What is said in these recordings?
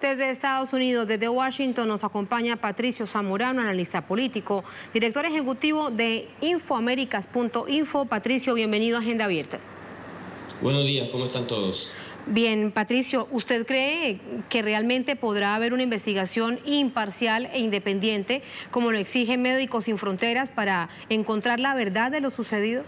Desde Estados Unidos, desde Washington, nos acompaña Patricio Zamorano, analista político, director ejecutivo de Infoaméricas.info. Patricio, bienvenido a Agenda Abierta. Buenos días, ¿cómo están todos? Bien, Patricio, ¿usted cree que realmente podrá haber una investigación imparcial e independiente, como lo exige Médicos Sin Fronteras, para encontrar la verdad de lo sucedido?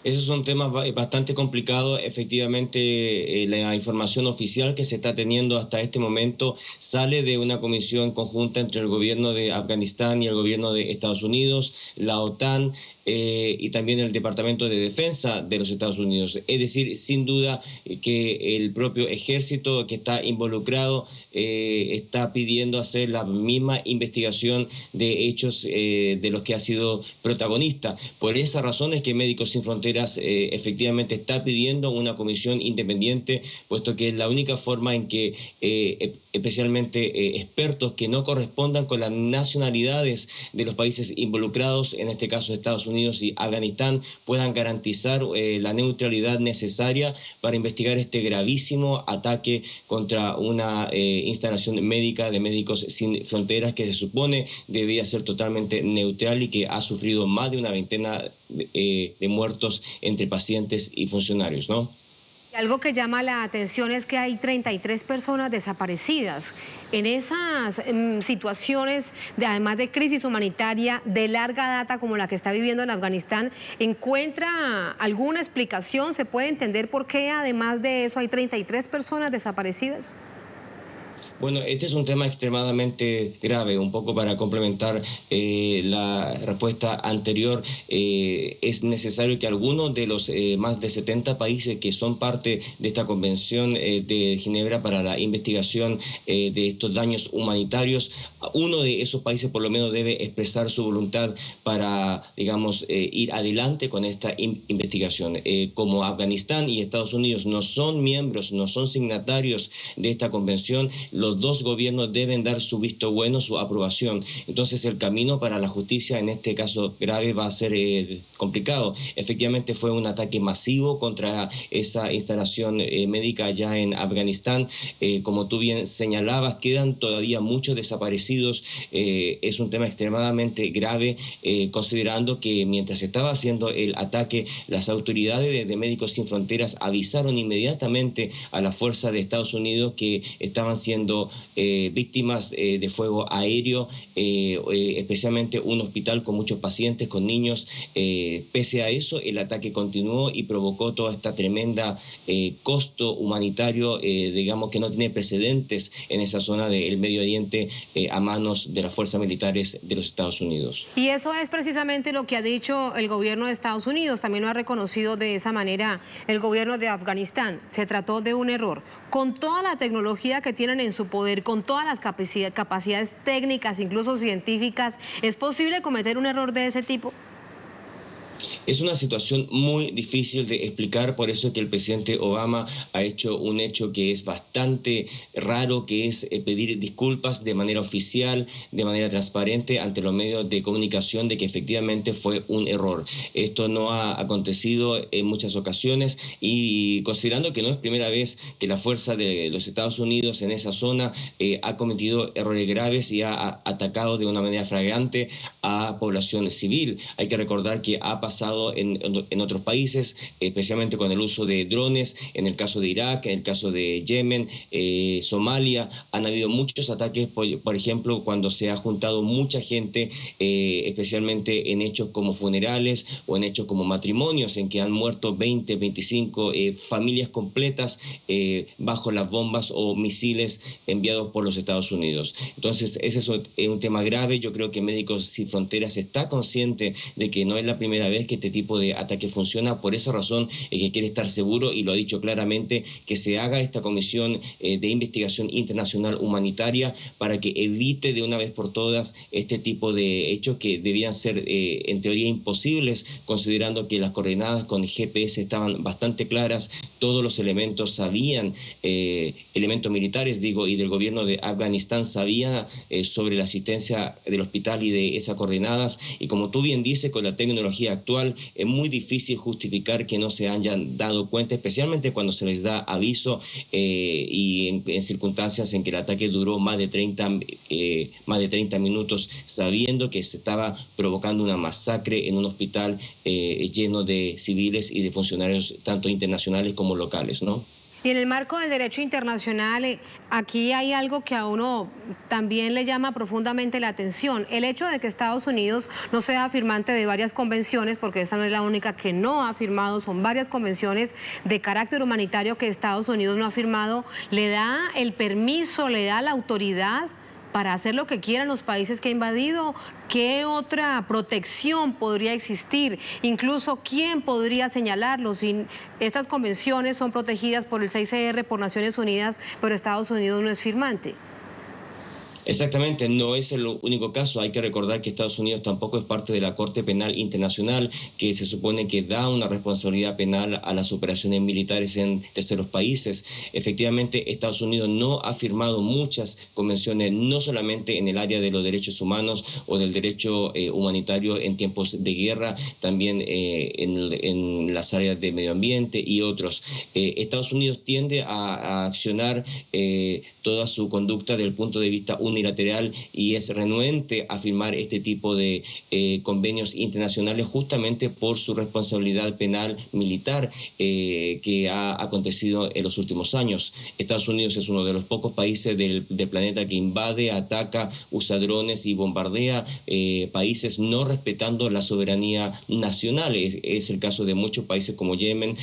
Ese es un tema bastante complicado. Efectivamente, la información oficial que se está teniendo hasta este momento sale de una comisión conjunta entre el gobierno de Afganistán y el gobierno de Estados Unidos, la OTAN y también el Departamento de Defensa de los Estados Unidos. Es decir, sin duda que el propio ejército que está involucrado está pidiendo hacer la misma investigación de hechos de los que ha sido protagonista. Por esa razón es que Médicos Sin Fronteras efectivamente está pidiendo una comisión independiente, puesto que es la única forma en que especialmente expertos que no correspondan con las nacionalidades de los países involucrados, en este caso Estados Unidos y Afganistán, puedan garantizar la neutralidad necesaria para investigar este gravísimo ataque contra una instalación médica de Médicos Sin Fronteras que se supone debía ser totalmente neutral y que ha sufrido más de una veintena de muertos entre pacientes y funcionarios, ¿no? Algo que llama la atención es que hay 33 personas desaparecidas. En esas situaciones, además de crisis humanitaria de larga data como la que está viviendo en Afganistán, ¿encuentra alguna explicación? ¿Se puede entender por qué, además de eso, hay 33 personas desaparecidas? Bueno, este es un tema extremadamente grave, un poco para complementar la respuesta anterior. Es necesario que algunos de los más de 70 países que son parte de esta Convención de Ginebra para la investigación de estos daños humanitarios, uno de esos países por lo menos debe expresar su voluntad para, digamos, ir adelante con esta investigación. Como Afganistán y Estados Unidos no son miembros, no son signatarios de esta convención, los dos gobiernos deben dar su visto bueno, su aprobación. Entonces el camino para la justicia en este caso grave va a ser complicado. Efectivamente fue un ataque masivo contra esa instalación médica allá en Afganistán. Como tú bien señalabas, quedan todavía muchos desaparecidos. Es un tema extremadamente grave, considerando que mientras estaba haciendo el ataque, las autoridades de Médicos Sin Fronteras avisaron inmediatamente a la fuerza de Estados Unidos que estaban siendo víctimas de fuego aéreo, especialmente un hospital con muchos pacientes, con niños. Pese a eso, el ataque continuó y provocó toda esta tremenda costo humanitario, digamos que no tiene precedentes en esa zona del Medio Oriente a manos de las fuerzas militares de los Estados Unidos. Y eso es precisamente lo que ha dicho el gobierno de Estados Unidos, también lo ha reconocido de esa manera el gobierno de Afganistán. Se trató de un error. Con toda la tecnología que tienen en su poder, con todas las capacidades técnicas, incluso científicas, ¿es posible cometer un error de ese tipo? Es una situación muy difícil de explicar, por eso es que el presidente Obama ha hecho un hecho que es bastante raro, que es pedir disculpas de manera oficial, de manera transparente ante los medios de comunicación de que efectivamente fue un error. Esto no ha acontecido en muchas ocasiones y considerando que no es primera vez que la fuerza de los Estados Unidos en esa zona ha cometido errores graves y ha atacado de una manera flagrante a población civil. Hay que recordar que ha pasado en otros países, especialmente con el uso de drones, en el caso de Irak, en el caso de Yemen, Somalia. Han habido muchos ataques, por ejemplo, cuando se ha juntado mucha gente, especialmente en hechos como funerales o en hechos como matrimonios, en que han muerto 20, 25 familias completas bajo las bombas o misiles enviados por los Estados Unidos. Entonces, ese es un tema grave. Yo creo que Médicos Sin Fronteras está consciente de que no es la primera vez que este tipo de ataque funciona. Por esa razón que quiere estar seguro, y lo ha dicho claramente, que se haga esta comisión de investigación internacional humanitaria para que evite de una vez por todas este tipo de hechos que debían ser en teoría imposibles, considerando que las coordenadas con GPS estaban bastante claras, todos los elementos sabían, elementos militares digo, y del gobierno de Afganistán sabía sobre la asistencia del hospital y de esas coordenadas, y como tú bien dices, con la tecnología actual es muy difícil justificar que no se hayan dado cuenta, especialmente cuando se les da aviso y en circunstancias en que el ataque duró más de 30 minutos, sabiendo que se estaba provocando una masacre en un hospital lleno de civiles y de funcionarios tanto internacionales como locales, ¿no? Y en el marco del derecho internacional, aquí hay algo que a uno también le llama profundamente la atención. El hecho de que Estados Unidos no sea firmante de varias convenciones, porque esta no es la única que no ha firmado, son varias convenciones de carácter humanitario que Estados Unidos no ha firmado, le da el permiso, le da la autoridad para hacer lo que quieran los países que ha invadido. ¿Qué otra protección podría existir? Incluso, ¿quién podría señalarlo? Si estas convenciones son protegidas por el CICR, por Naciones Unidas, pero Estados Unidos no es firmante. Exactamente, no es el único caso. Hay que recordar que Estados Unidos tampoco es parte de la Corte Penal Internacional, que se supone que da una responsabilidad penal a las operaciones militares en terceros países. Efectivamente, Estados Unidos no ha firmado muchas convenciones, no solamente en el área de los derechos humanos o del derecho humanitario en tiempos de guerra, también en las áreas de medio ambiente y otros. Estados Unidos tiende a accionar toda su conducta desde el punto de vista unilateral y es renuente a firmar este tipo de convenios internacionales justamente por su responsabilidad penal militar que ha acontecido en los últimos años. Estados Unidos es uno de los pocos países del planeta que invade, ataca, usa drones y bombardea países no respetando la soberanía nacional. Es el caso de muchos países como Yemen,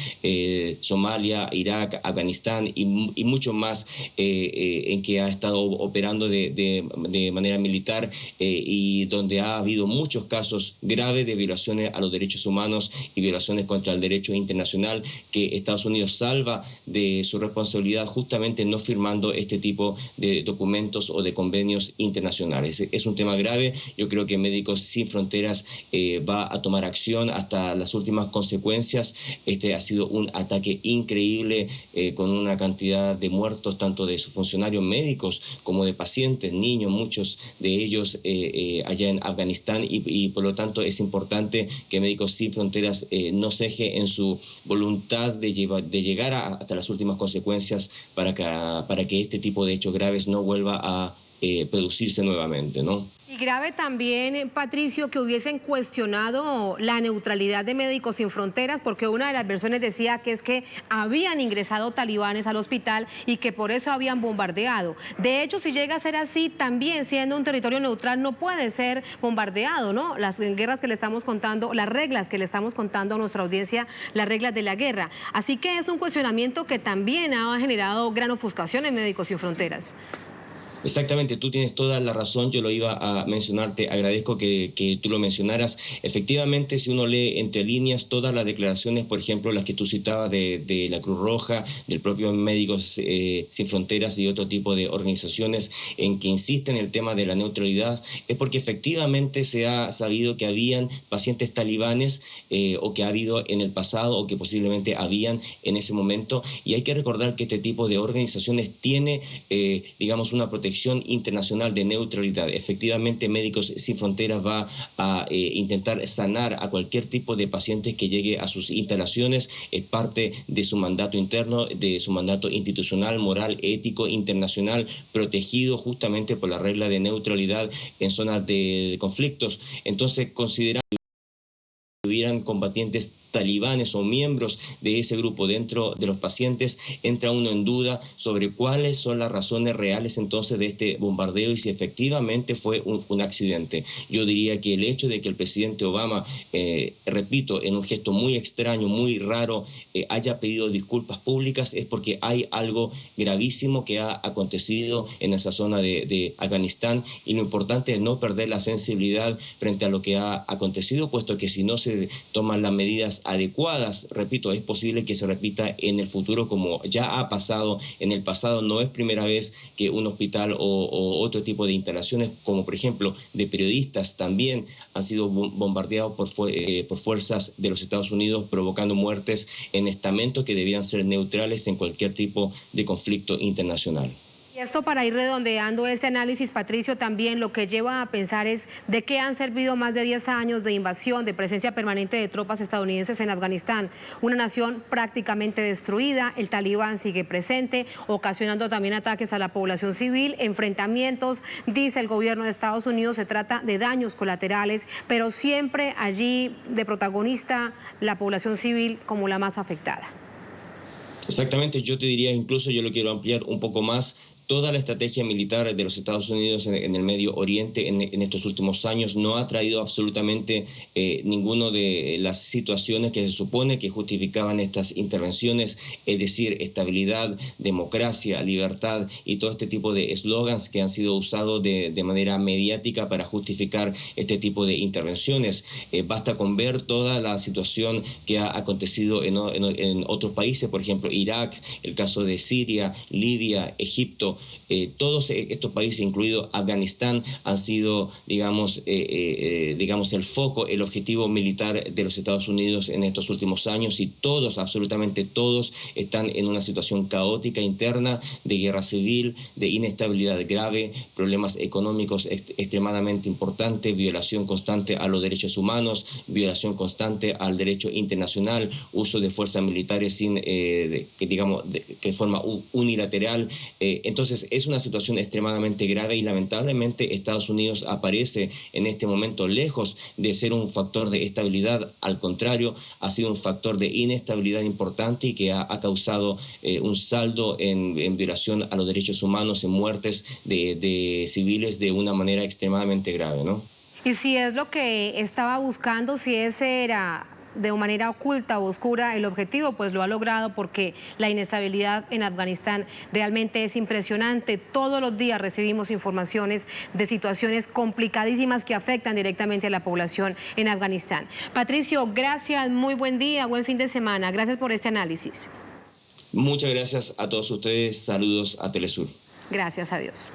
Somalia, Irak, Afganistán y mucho más en que ha estado operando de manera militar y donde ha habido muchos casos graves de violaciones a los derechos humanos y violaciones contra el derecho internacional que Estados Unidos salva de su responsabilidad justamente no firmando este tipo de documentos o de convenios internacionales. Es un tema grave. Yo creo que Médicos Sin Fronteras va a tomar acción hasta las últimas consecuencias. Este ha sido un ataque increíble con una cantidad de muertos tanto de sus funcionarios médicos como de pacientes, niños, muchos de ellos allá en Afganistán y por lo tanto es importante que Médicos Sin Fronteras no ceje en su voluntad de llegar hasta las últimas consecuencias para que este tipo de hechos graves no vuelva a producirse nuevamente, ¿no? Y grave también, Patricio, que hubiesen cuestionado la neutralidad de Médicos Sin Fronteras, porque una de las versiones decía que es que habían ingresado talibanes al hospital y que por eso habían bombardeado. De hecho, si llega a ser así, también siendo un territorio neutral no puede ser bombardeado, ¿no? Las guerras que le estamos contando, las reglas que le estamos contando a nuestra audiencia, las reglas de la guerra. Así que es un cuestionamiento que también ha generado gran ofuscación en Médicos Sin Fronteras. Exactamente, tú tienes toda la razón, yo lo iba a mencionar, te agradezco que tú lo mencionaras. Efectivamente, si uno lee entre líneas todas las declaraciones, por ejemplo, las que tú citabas de la Cruz Roja, del propio Médicos Sin Fronteras y otro tipo de organizaciones en que insisten en el tema de la neutralidad, es porque efectivamente se ha sabido que habían pacientes talibanes o que ha habido en el pasado o que posiblemente habían en ese momento, y hay que recordar que este tipo de organizaciones tiene, digamos, una protección internacional de neutralidad. Efectivamente, Médicos Sin Fronteras va a intentar sanar a cualquier tipo de pacientes que llegue a sus instalaciones. Es parte de su mandato interno, de su mandato institucional, moral, ético, internacional, protegido justamente por la regla de neutralidad en zonas de conflictos. Entonces, considerando que hubieran combatientes talibanes o miembros de ese grupo dentro de los pacientes, entra uno en duda sobre cuáles son las razones reales entonces de este bombardeo y si efectivamente fue un accidente. Yo diría que el hecho de que el presidente Obama, repito, en un gesto muy extraño, muy raro, haya pedido disculpas públicas es porque hay algo gravísimo que ha acontecido en esa zona de Afganistán y lo importante es no perder la sensibilidad frente a lo que ha acontecido, puesto que si no se toman las medidas adecuadas, repito, es posible que se repita en el futuro como ya ha pasado en el pasado. No es primera vez que un hospital o otro tipo de instalaciones, como por ejemplo de periodistas, también han sido bombardeados por fuerzas de los Estados Unidos, provocando muertes en estamentos que debían ser neutrales en cualquier tipo de conflicto internacional. Y esto, para ir redondeando este análisis, Patricio, también lo que lleva a pensar es de qué han servido más de 10 años de invasión, de presencia permanente de tropas estadounidenses en Afganistán. Una nación prácticamente destruida, el talibán sigue presente, ocasionando también ataques a la población civil, enfrentamientos, dice el gobierno de Estados Unidos, se trata de daños colaterales, pero siempre allí de protagonista la población civil como la más afectada. Exactamente, yo te diría, incluso yo lo quiero ampliar un poco más. Toda la estrategia militar de los Estados Unidos en el Medio Oriente en estos últimos años no ha traído absolutamente ninguna de las situaciones que se supone que justificaban estas intervenciones, es decir, estabilidad, democracia, libertad y todo este tipo de eslogans que han sido usados de manera mediática para justificar este tipo de intervenciones. Basta con ver toda la situación que ha acontecido en otros países, por ejemplo, Irak, el caso de Siria, Libia, Egipto. Todos estos países, incluido Afganistán, han sido, digamos, el foco, el objetivo militar de los Estados Unidos en estos últimos años, y todos, absolutamente todos, están en una situación caótica interna de guerra civil, de inestabilidad grave, problemas económicos extremadamente importantes, violación constante a los derechos humanos, violación constante al derecho internacional, uso de fuerzas militares de forma unilateral. Entonces, es una situación extremadamente grave y lamentablemente Estados Unidos aparece en este momento lejos de ser un factor de estabilidad. Al contrario, ha sido un factor de inestabilidad importante y que ha causado un saldo en violación a los derechos humanos, en muertes de civiles de una manera extremadamente grave, ¿no? Y si es lo que estaba buscando, si ese era de manera oculta o oscura el objetivo, pues lo ha logrado, porque la inestabilidad en Afganistán realmente es impresionante. Todos los días recibimos informaciones de situaciones complicadísimas que afectan directamente a la población en Afganistán. Patricio, gracias, muy buen día, buen fin de semana. Gracias por este análisis. Muchas gracias a todos ustedes. Saludos a Telesur. Gracias a Dios.